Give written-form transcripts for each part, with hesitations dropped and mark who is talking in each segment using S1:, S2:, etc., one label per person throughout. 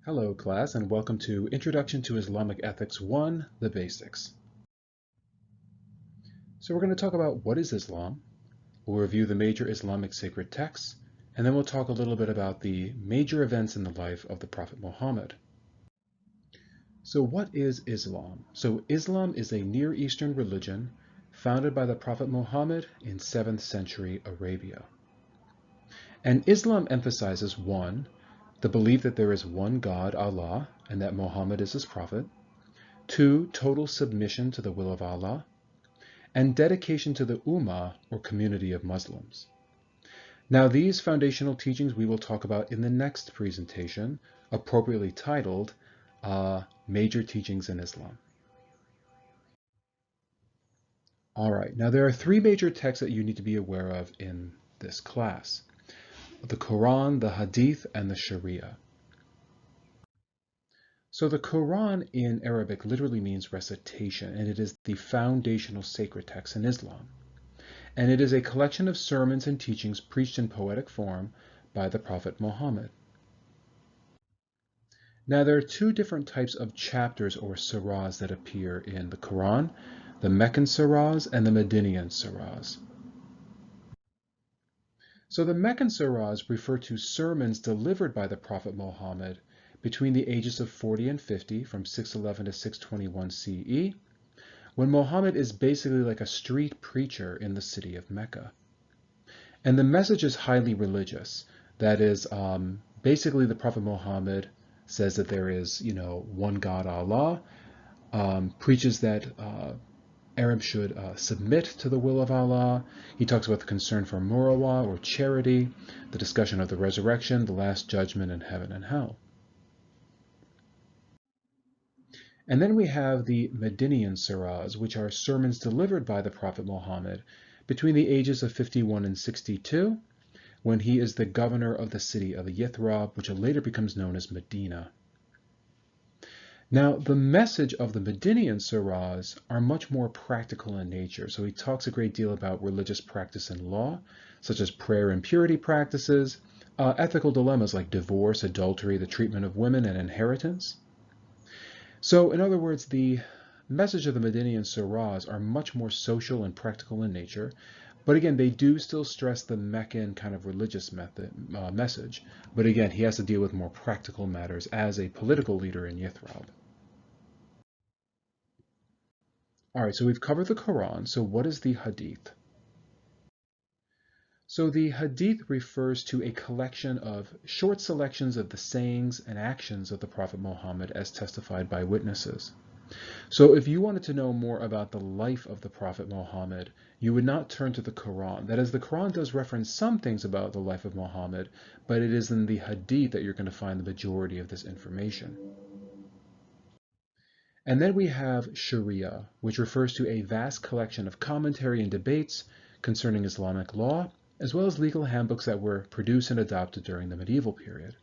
S1: Hello class, and welcome to Introduction to Islamic Ethics 1, the Basics. So we're going to talk about what is Islam, we'll review the major Islamic sacred texts, and then we'll talk a little bit about the major events in the life of the Prophet Muhammad. So what is Islam? So Islam is a Near Eastern religion founded by the Prophet Muhammad in 7th century Arabia. And Islam emphasizes 1, the belief that there is one God, Allah, and that Muhammad is his prophet. 2, total submission to the will of Allah. And dedication to the Ummah, or community of Muslims. Now, these foundational teachings we will talk about in the next presentation, appropriately titled Major Teachings in Islam. All right, now there are 3 major texts that you need to be aware of in this class: the Quran, the Hadith, and the Sharia. So the Quran in Arabic literally means recitation, and it is the foundational sacred text in Islam. And it is a collection of sermons and teachings preached in poetic form by the Prophet Muhammad. Now there are 2 different types of chapters or surahs that appear in the Quran: the Meccan surahs and the Medinian surahs. So the Meccan surahs refer to sermons delivered by the Prophet Muhammad between the ages of 40 and 50, from 611 to 621 CE, when Muhammad is basically like a street preacher in the city of Mecca. And the message is highly religious. That is, basically the Prophet Muhammad says that there is, one God, Allah, preaches that Arabs should submit to the will of Allah. He talks about the concern for Murwa, or charity, the discussion of the resurrection, the last judgment, and heaven and hell. And then we have the Medinian surahs, which are sermons delivered by the Prophet Muhammad between the ages of 51 and 62, when he is the governor of the city of Yathrib, which later becomes known as Medina. Now, the message of the Medinian surahs are much more practical in nature. So he talks a great deal about religious practice and law, such as prayer and purity practices, ethical dilemmas like divorce, adultery, the treatment of women, and inheritance. So, in other words, the message of the Medinian surahs are much more social and practical in nature, but again, they do still stress the Meccan kind of religious message. But again, he has to deal with more practical matters as a political leader in Yathrib. All right, so we've covered the Quran. So what is the Hadith? So the Hadith refers to a collection of short selections of the sayings and actions of the Prophet Muhammad as testified by witnesses. So if you wanted to know more about the life of the Prophet Muhammad, you would not turn to the Quran. That is, the Quran does reference some things about the life of Muhammad, but it is in the Hadith that you're going to find the majority of this information. And then we have Sharia, which refers to a vast collection of commentary and debates concerning Islamic law, as well as legal handbooks that were produced and adopted during the medieval period.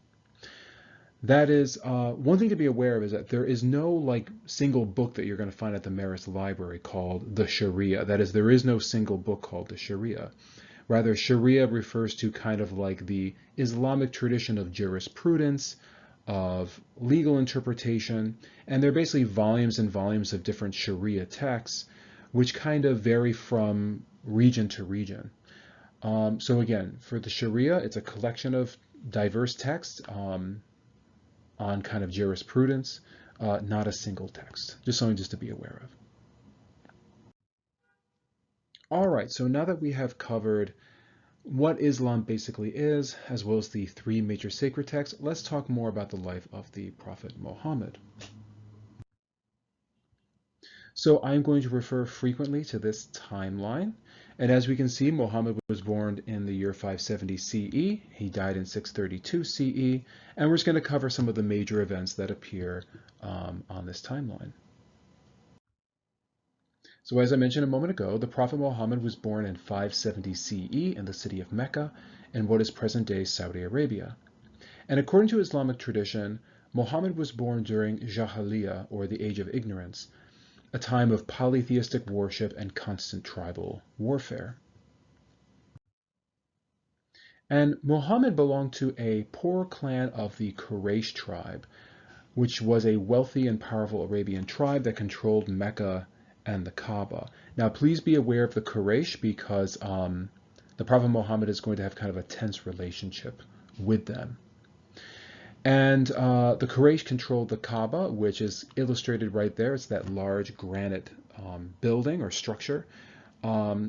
S1: That is, one thing to be aware of is that there is no single book that you're going to find at the Marist Library called the Sharia. That is, there is no single book called the Sharia. Rather, Sharia refers to kind of like the Islamic tradition of jurisprudence, of legal interpretation, and they're basically volumes and volumes of different Sharia texts, which kind of vary from region to region. So again, for the Sharia, it's a collection of diverse texts on kind of jurisprudence, not a single text. Just something just to be aware of. All right, so now that we have covered what Islam basically is, as well as the 3 major sacred texts, let's talk more about the life of the Prophet Muhammad. So I'm going to refer frequently to this timeline. And as we can see, Muhammad was born in the year 570 CE. He died in 632 CE. And we're just going to cover some of the major events that appear on this timeline. So as I mentioned a moment ago, the Prophet Muhammad was born in 570 CE in the city of Mecca in what is present-day Saudi Arabia. And according to Islamic tradition, Muhammad was born during Jahiliyyah, or the Age of Ignorance, a time of polytheistic worship and constant tribal warfare. And Muhammad belonged to a poor clan of the Quraysh tribe, which was a wealthy and powerful Arabian tribe that controlled Mecca and the Kaaba. Now, please be aware of the Quraysh because the Prophet Muhammad is going to have kind of a tense relationship with them. And the Quraysh controlled the Kaaba, which is illustrated right there. It's that large granite building or structure,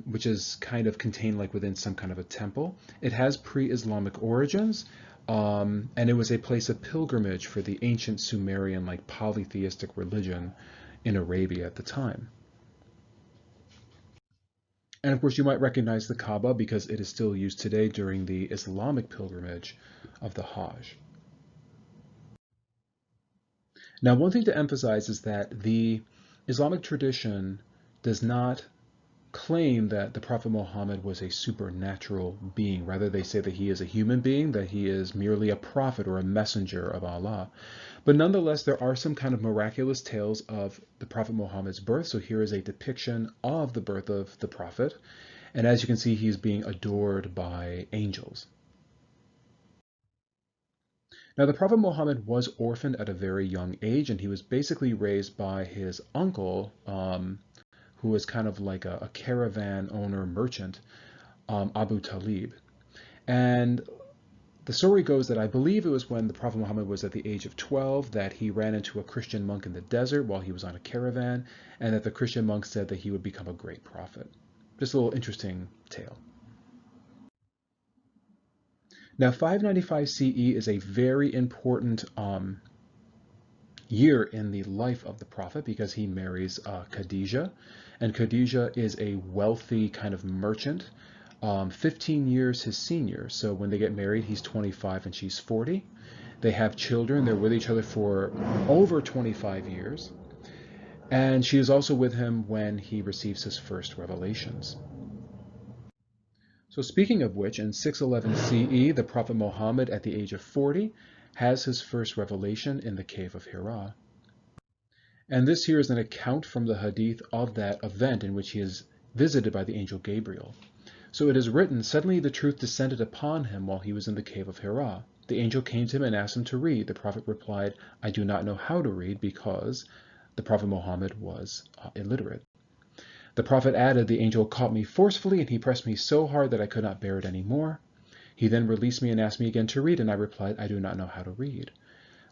S1: which is kind of contained like within some kind of a temple. It has pre-Islamic origins, and it was a place of pilgrimage for the ancient Sumerian, like polytheistic religion in Arabia at the time. And of course, you might recognize the Kaaba because it is still used today during the Islamic pilgrimage of the Hajj. Now, one thing to emphasize is that the Islamic tradition does not claim that the Prophet Muhammad was a supernatural being. Rather, they say that he is a human being, that he is merely a prophet or a messenger of Allah. But nonetheless, there are some kind of miraculous tales of the Prophet Muhammad's birth. So here is a depiction of the birth of the Prophet. And as you can see, he's being adored by angels. Now, the Prophet Muhammad was orphaned at a very young age, and he was basically raised by his uncle, who was kind of like a caravan owner merchant, Abu Talib. And the story goes that I believe it was when the Prophet Muhammad was at the age of 12 that he ran into a Christian monk in the desert while he was on a caravan, and that the Christian monk said that he would become a great prophet. Just a little interesting tale. Now, 595 CE is a very important year in the life of the Prophet because he marries Khadijah, and Khadijah is a wealthy kind of merchant, 15 years his senior. So when they get married, he's 25 and she's 40. They have children. They're with each other for over 25 years. And she is also with him when he receives his first revelations. So speaking of which, in 611 CE, the Prophet Muhammad, at the age of 40, has his first revelation in the cave of Hira. And this here is an account from the hadith of that event in which he is visited by the angel Gabriel. So it is written, suddenly the truth descended upon him while he was in the cave of Hira. The angel came to him and asked him to read. The Prophet replied, I do not know how to read, because the Prophet Muhammad was illiterate. The Prophet added, the angel caught me forcefully, and he pressed me so hard that I could not bear it any more. He then released me and asked me again to read, and I replied, I do not know how to read.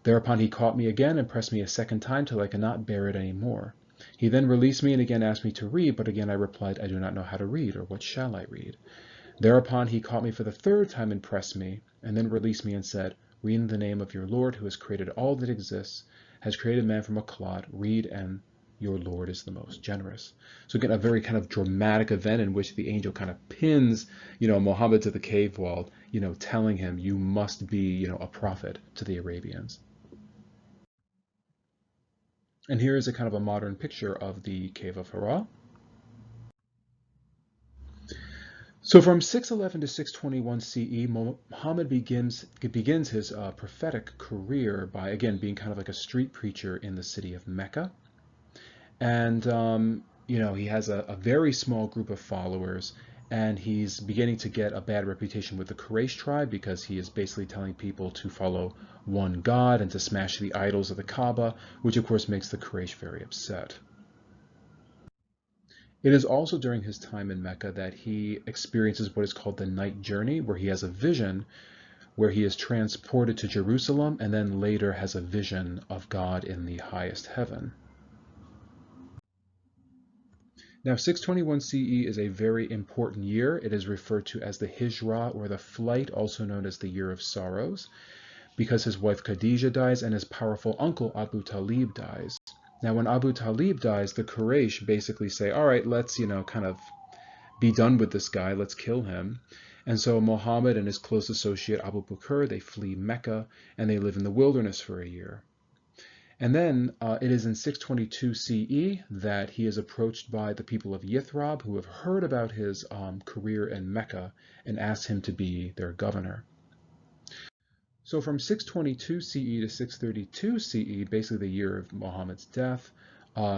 S1: Thereupon he caught me again and pressed me a second time till I could not bear it any more. He then released me and again asked me to read, but again I replied, I do not know how to read, or what shall I read? Thereupon he caught me for the third time and pressed me, and then released me and said, read in the name of your Lord, who has created all that exists, has created man from a clod, read, and your Lord is the most generous. So again, a very kind of dramatic event in which the angel kind of pins, Muhammad to the cave wall, telling him, you must be, a prophet to the Arabians. And here is a kind of a modern picture of the cave of Hira. So from 611 to 621 CE, Muhammad begins his prophetic career by, again, being kind of like a street preacher in the city of Mecca. And, he has a very small group of followers, and he's beginning to get a bad reputation with the Quraysh tribe because he is basically telling people to follow one God and to smash the idols of the Kaaba, which of course makes the Quraysh very upset. It is also during his time in Mecca that he experiences what is called the night journey, where he has a vision where he is transported to Jerusalem and then later has a vision of God in the highest heaven. Now, 621 CE is a very important year. It is referred to as the Hijra, or the flight, also known as the Year of Sorrows, because his wife Khadijah dies and his powerful uncle Abu Talib dies. Now, when Abu Talib dies, the Quraysh basically say, all right, let's, kind of be done with this guy. Let's kill him. And so Muhammad and his close associate Abu Bakr, they flee Mecca and they live in the wilderness for a year. And then it is in 622 CE that he is approached by the people of Yathrib, who have heard about his career in Mecca and asked him to be their governor. So from 622 CE to 632 CE, basically the year of Muhammad's death,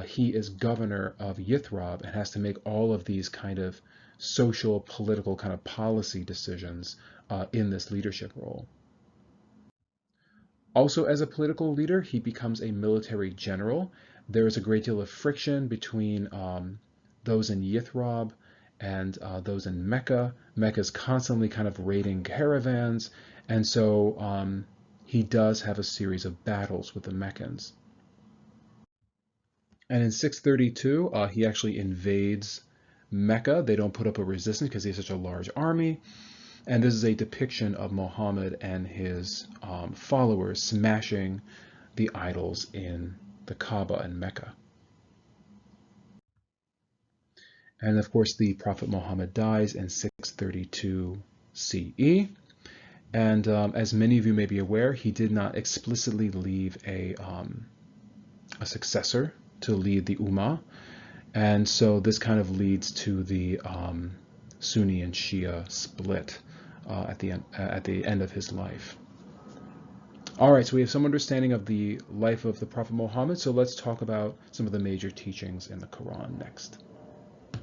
S1: he is governor of Yathrib and has to make all of these kind of social, political kind of policy decisions in this leadership role. Also, as a political leader, he becomes a military general. There is a great deal of friction between those in Yithrib and those in Mecca. Mecca is constantly kind of raiding caravans, and so he does have a series of battles with the Meccans. And in 632, he actually invades Mecca. They don't put up a resistance because he has such a large army. And this is a depiction of Muhammad and his followers smashing the idols in the Kaaba in Mecca. And of course, the Prophet Muhammad dies in 632 CE. And as many of you may be aware, he did not explicitly leave a successor to lead the Ummah. And so this kind of leads to the Sunni and Shia split at the end of his life. All right, so we have some understanding of the life of the Prophet Muhammad. So let's talk about some of the major teachings in the Quran next.